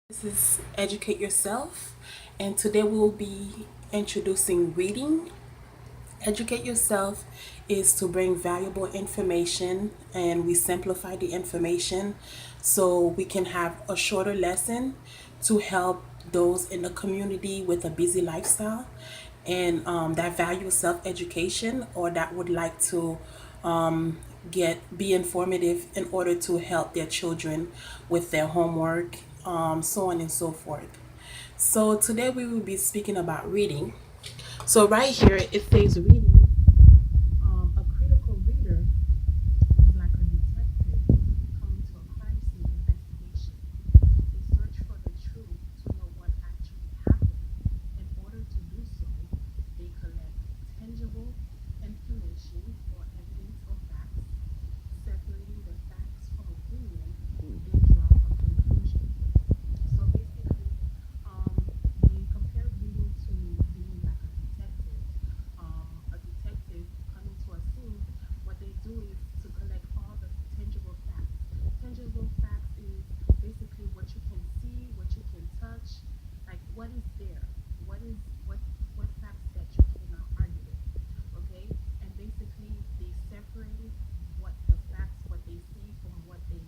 This is Educate Yourself, and today we will be introducing reading. Educate Yourself is to bring valuable information and we simplify the information so we can have a shorter lesson to help those in the community with a busy lifestyle and that value self education or that would like to get be informative in order to help their children with their homework, so on and so forth. So today we will be speaking about reading. So right here it says reading. A critical reader is like a detective coming to a crime scene investigation. They search for the truth to know what actually happened. In order to do so, they collect tangible information or evidence or facts, separating the facts from opinion, they draw a conclusion. So basically, they compare reading to being like a detective. A detective coming to a scene, what they do is to collect all the tangible facts. Tangible facts is basically what you can see, what you can touch, like what is there, what is what facts that you cannot argue with. Okay, and basically they separate what the facts, what they see from what they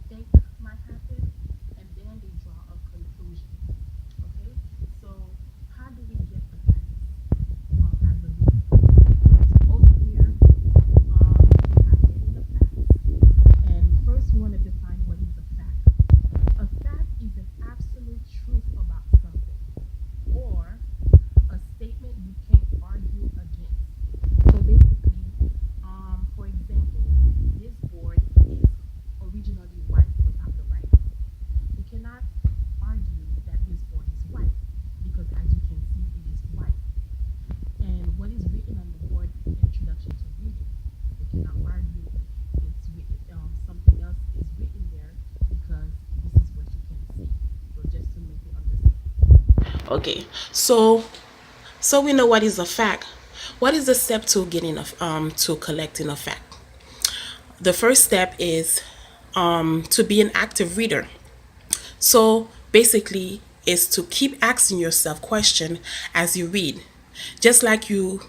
think might happen, and then they draw a conclusion. Okay, so how do we get the facts as a reader? So over here, we have getting the facts, and first we want to define what is a fact. A fact is an absolute truth about something, or a statement you can't argue against. So basically, for example, this board is originally white without the writing. You cannot argue that this board is white because, as you can see, it is white. And what is written on the board, introduction to reading, you cannot argue it's written, something else is written there because this is what you can see. So just to make you understand. Okay, so we know what is a fact. What is the step to getting to collecting a fact? The first step is to be an active reader. So basically, is to keep asking yourself question as you read, just like you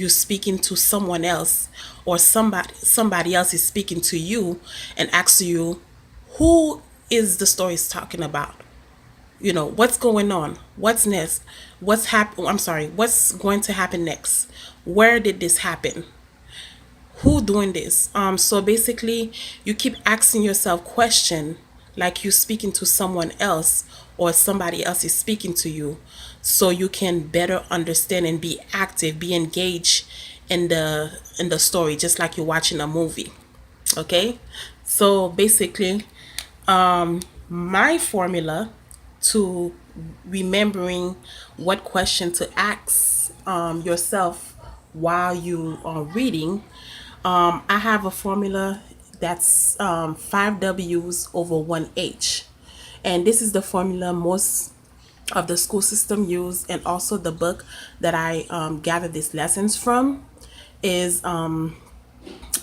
speaking to someone else or somebody else is speaking to you and asks you who is the story is talking about. You know what's going on, what's next, what's going to happen next, where did this happen, who doing this. So basically you keep asking yourself question like you speaking to someone else or somebody else is speaking to you, so you can better understand and be active, be engaged in the story, just like you're watching a movie. Okay, so basically my formula to remembering what question to ask yourself while you are reading, I have a formula that's 5 W's over 1 H. And this is the formula most of the school system use, and also the book that I gathered these lessons from is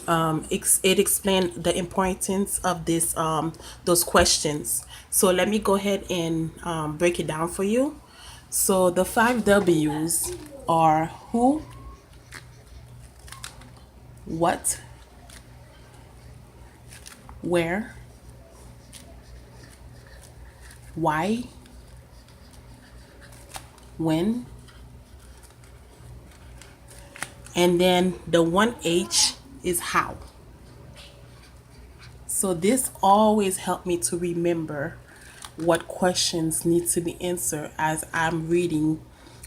it explained the importance of this those questions. So let me go ahead and break it down for you. So the 5 W's are who, what, where, why, when, and then the 1 H is how. So this always helped me to remember what questions need to be answered as I'm reading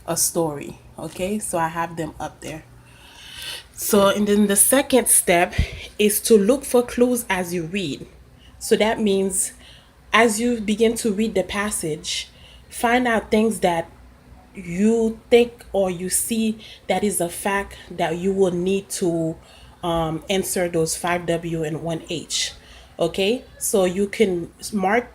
a story. Okay, so I have them up there. So, and then the second step is to look for clues as you read. So that means as you begin to read the passage, find out things that you think or you see that is a fact that you will need to answer those 5 W and 1 H. Okay, so you can mark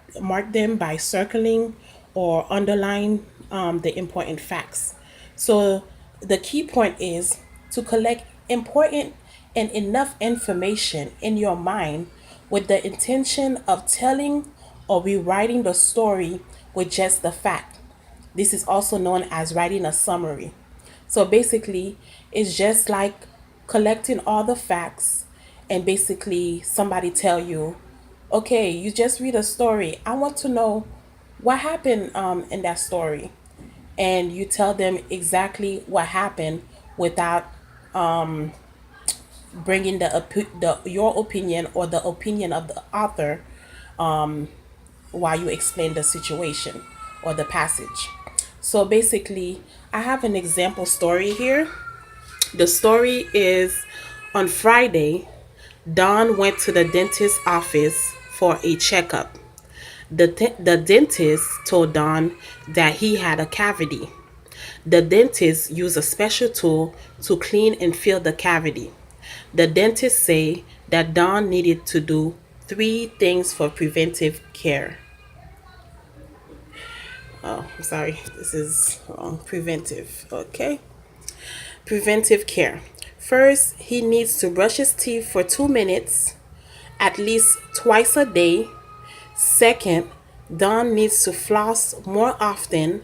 them by circling or underline the important facts. So the key point is to collect important and enough information in your mind with the intention of telling or rewriting the story with just the fact. This is also known as writing a summary. So basically, it's just like collecting all the facts and basically somebody tell you, okay, you just read a story. I want to know what happened in that story. And you tell them exactly what happened without bringing the your opinion or the opinion of the author while you explain the situation or the passage. So basically, I have an example story here. The story is on Friday, Don went to the dentist's office for a checkup. The dentist told Don that he had a cavity. The dentist used a special tool to clean and fill the cavity. The dentist say that Don needed to do three things for preventive care. Oh, I'm sorry. This is wrong. Preventive. Okay. Preventive care. First, he needs to brush his teeth for 2 minutes, at least twice a day. Second, Don needs to floss more often.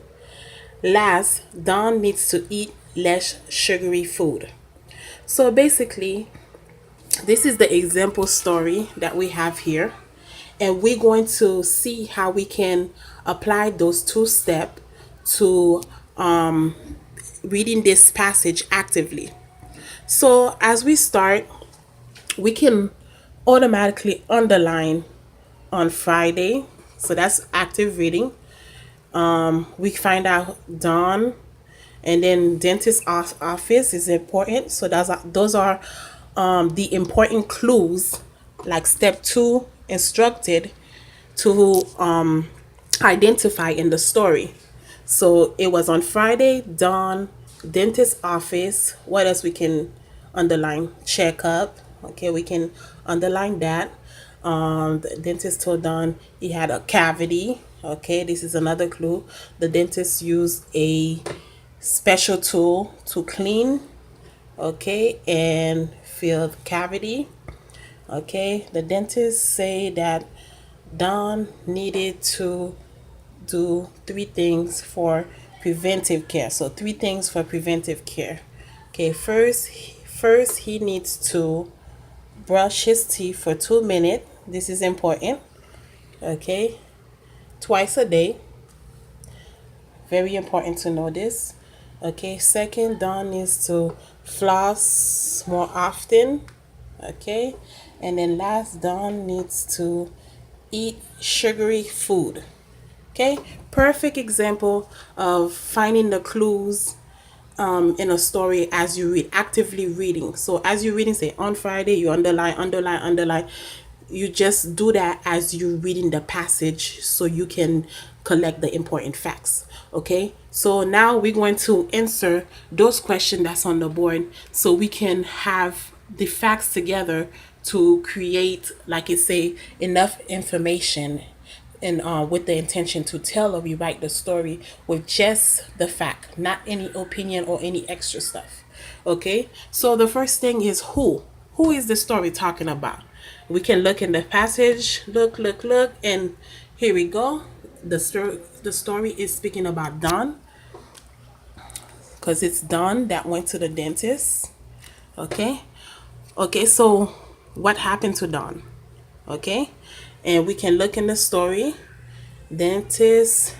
Last, Don needs to eat less sugary food. So basically, this is the example story that we have here. And we're going to see how we can apply those two steps to reading this passage actively. So as we start, we can automatically underline on Friday. So that's active reading. We find out Dawn, and then dentist office is important. So those are the important clues, like step two instructed to identify in the story. So it was on Friday, Dawn, dentist office. What else we can underline? Checkup. Okay, we can underline that. The dentist told Dawn he had a cavity. Okay, this is another clue. The dentist used a special tool to clean, okay, and fill the cavity. Okay, the dentist say that Don needed to do three things for preventive care. So three things for preventive care. Okay, first he needs to brush his teeth for 2 minutes. This is important. Okay, twice a day. Very important to know this. Okay, second, Don needs to floss more often. Okay, and then last, Don needs to eat sugary food. Okay, perfect example of finding the clues in a story as you read, actively reading. So as you're reading, say on Friday, you underline, underline, underline. You just do that as you're reading the passage so you can collect the important facts. Okay, so now we're going to answer those questions that's on the board so we can have the facts together to create, like it say, enough information and with the intention to tell or rewrite the story with just the fact, not any opinion or any extra stuff. Okay, so the first thing is who. Who is the story talking about? We can look in the passage, look, and here we go. The story is speaking about Don, because it's Don that went to the dentist. Okay, okay, so what happened to Don? Okay, and we can look in the story. Dentist,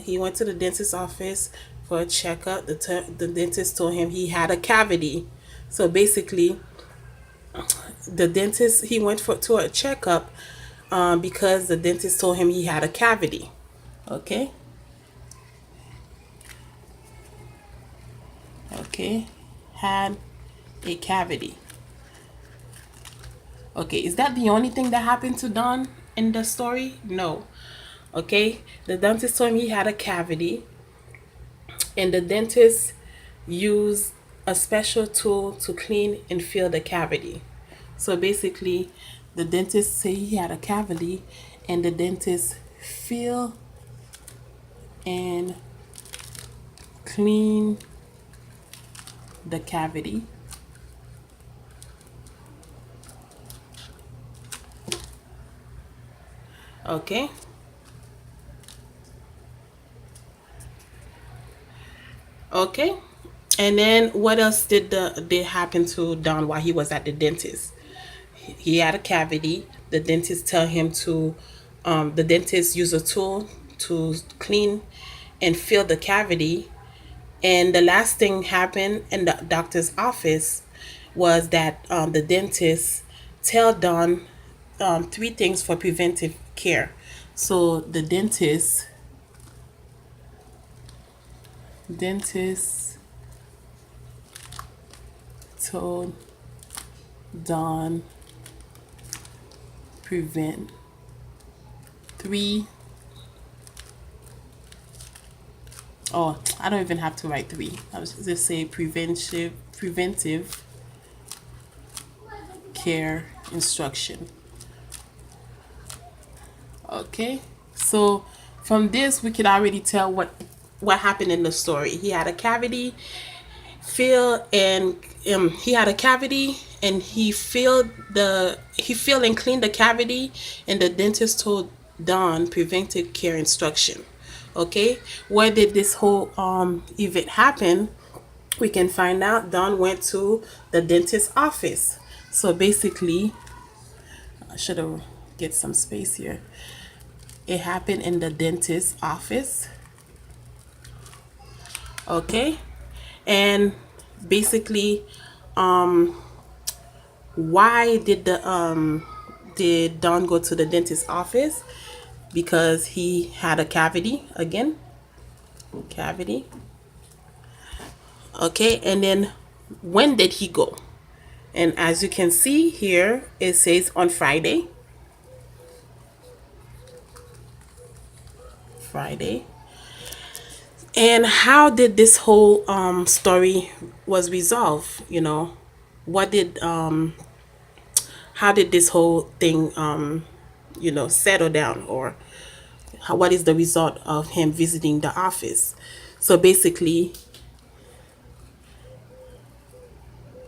he went to the dentist's office for a checkup. The dentist told him he had a cavity. So basically, the dentist, he went to a checkup because the dentist told him he had a cavity. Okay. Okay. Had a cavity. Okay. Is that the only thing that happened to Don in the story? No. Okay. The dentist told him he had a cavity, and the dentist used a special tool to clean and fill the cavity. So basically, the dentist said he had a cavity, and the dentist fill and clean the cavity. Okay. Okay. And then what else did happen to Don while he was at the dentist? He had a cavity. The dentist tell him to, the dentist use a tool to clean and fill the cavity. And the last thing happened in the doctor's office was that the dentist tell Don three things for preventive care. So the dentist told Don prevent three. Oh, I don't even have to write three. I was just say preventive care instruction. Okay, so from this we could already tell what happened in the story. He had a cavity, he had a cavity, and he filled and cleaned the cavity, and the dentist told Don preventive care instruction. Okay, where did this whole event happen? We can find out. Don went to the dentist's office. So basically, I should have get some space here. It happened in the dentist's office. Okay, and basically, why did Don go to the dentist's office? Because he had a cavity again. Cavity. Okay, and then when did he go? And as you can see here, it says on Friday. Friday. And how did this whole story was resolved? What did how did this whole thing settle down, or what is the result of him visiting the office? So basically,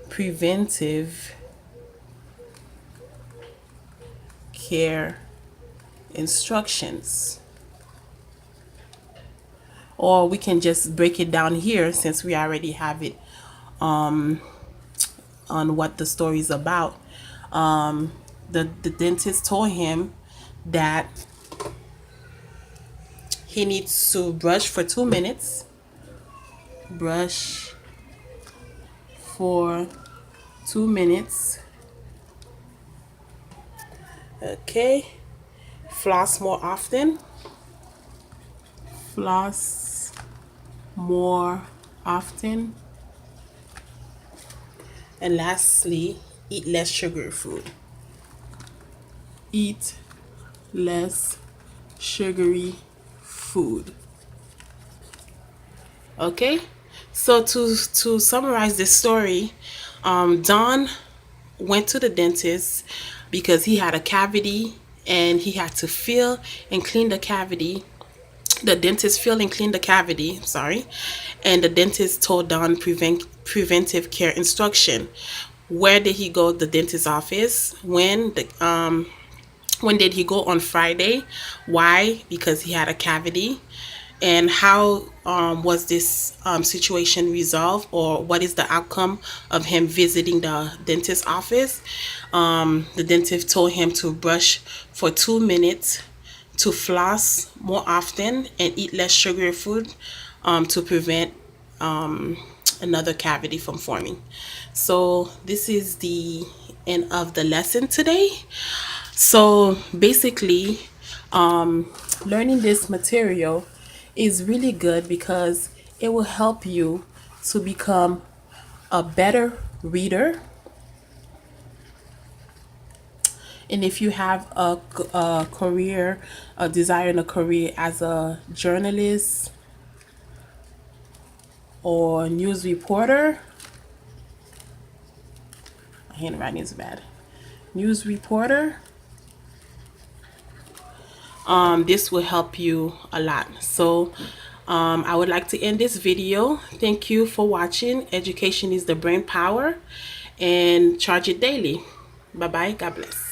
preventive care instructions, or we can just break it down here since we already have it on what the story is about. The dentist told him that he needs to brush for 2 minutes. Brush for 2 minutes. Okay. Floss more often. Floss more often. And lastly, eat less sugary food. Eat less sugary food. Okay, so to summarize this story, Don went to the dentist because he had a cavity and he had to fill and clean the cavity. The dentist filled and cleaned the cavity, sorry, and the dentist told Don preventive care instruction. Where did he go? The dentist's office. When did he go? On Friday. Why? Because he had a cavity. And how was this situation resolved, or what is the outcome of him visiting the dentist's office? The dentist told him to brush for 2 minutes, to floss more often, and eat less sugary food to prevent another cavity from forming. So this is the end of the lesson today. So basically, learning this material is really good because it will help you to become a better reader. And if you have a career, a desire in a career as a journalist or news reporter, my handwriting is bad, news reporter, this will help you a lot. So I would like to end this video. Thank you for watching. Education is the brain power, and charge it daily. Bye bye. God bless.